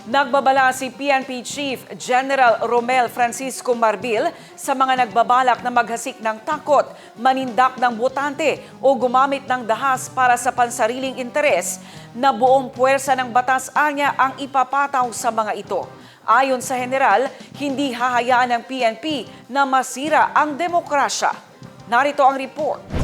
Nagbabala si PNP Chief General Romel Francisco Marbil sa mga nagbabalak na maghasik ng takot, manindak ng botante o gumamit ng dahas para sa pansariling interes na buong puwersa ng batas anya ang ipapataw sa mga ito. Ayon sa general, hindi hahayaan ng PNP na masira ang demokrasya. Narito ang report.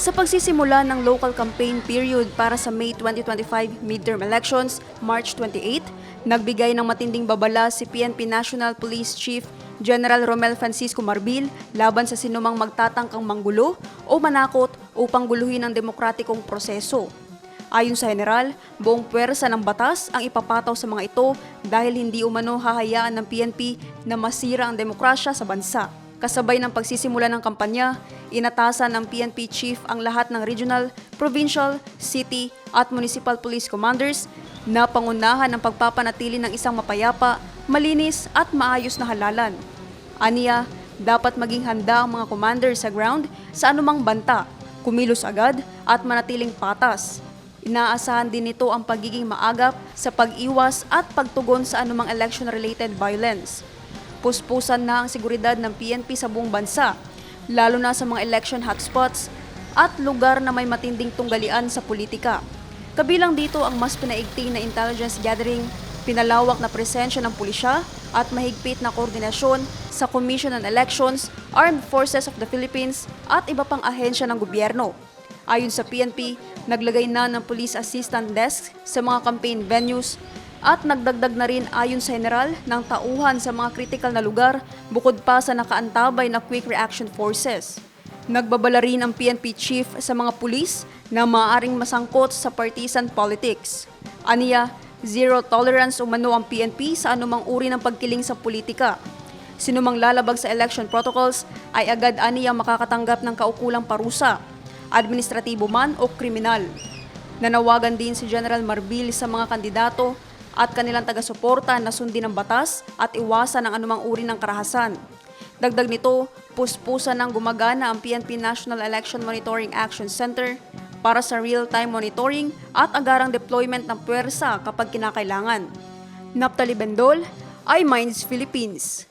Sa pagsisimula ng local campaign period para sa May 2025 midterm elections, March 28, nagbigay ng matinding babala si PNP National Police Chief General Romel Francisco Marbil laban sa sinumang magtatangkang manggulo o manakot upang guluhin ang demokratikong proseso. Ayon sa general, buong puwersa ng batas ang ipapataw sa mga ito dahil hindi umano hahayaan ng PNP na masira ang demokrasya sa bansa. Kasabay ng pagsisimula ng kampanya, inatasan ng PNP Chief ang lahat ng regional, provincial, city at municipal police commanders na pangunahan ng pagpapanatili ng isang mapayapa, malinis at maayos na halalan. Aniya, dapat maging handa ang mga commander sa ground sa anumang banta, kumilos agad at manatiling patas. Inaasahan din nito ang pagiging maagap sa pag-iwas at pagtugon sa anumang election-related violence. Puspusan na ang seguridad ng PNP sa buong bansa, lalo na sa mga election hotspots at lugar na may matinding tunggalian sa politika. Kabilang dito ang mas pinaigting na intelligence gathering, pinalawak na presensya ng pulisya at mahigpit na koordinasyon sa Commission on Elections, Armed Forces of the Philippines at iba pang ahensya ng gobyerno. Ayon sa PNP, naglagay na ng Police Assistant Desk sa mga campaign venues at nagdagdag na rin ayon sa general ng tauhan sa mga kritikal na lugar bukod pa sa nakaantabay na Quick Reaction Forces. Nagbabala rin ang PNP Chief sa mga pulis na maaaring masangkot sa partisan politics. Aniya, zero tolerance umano ang PNP sa anumang uri ng pagkiling sa politika. Sinumang lalabag sa election protocols ay agad aniyang makakatanggap ng kaukulang parusa, administratibo man o kriminal. Nanawagan din si General Marbil sa mga kandidato at kanilang taga-suporta na sundin ang batas at iwasan ang anumang uri ng karahasan. Dagdag nito, puspusan ng gumagana ang PNP National Election Monitoring Action Center para sa real-time monitoring at agarang deployment ng puwersa kapag kinakailangan. Naptali Bendol, iMinds Philippines.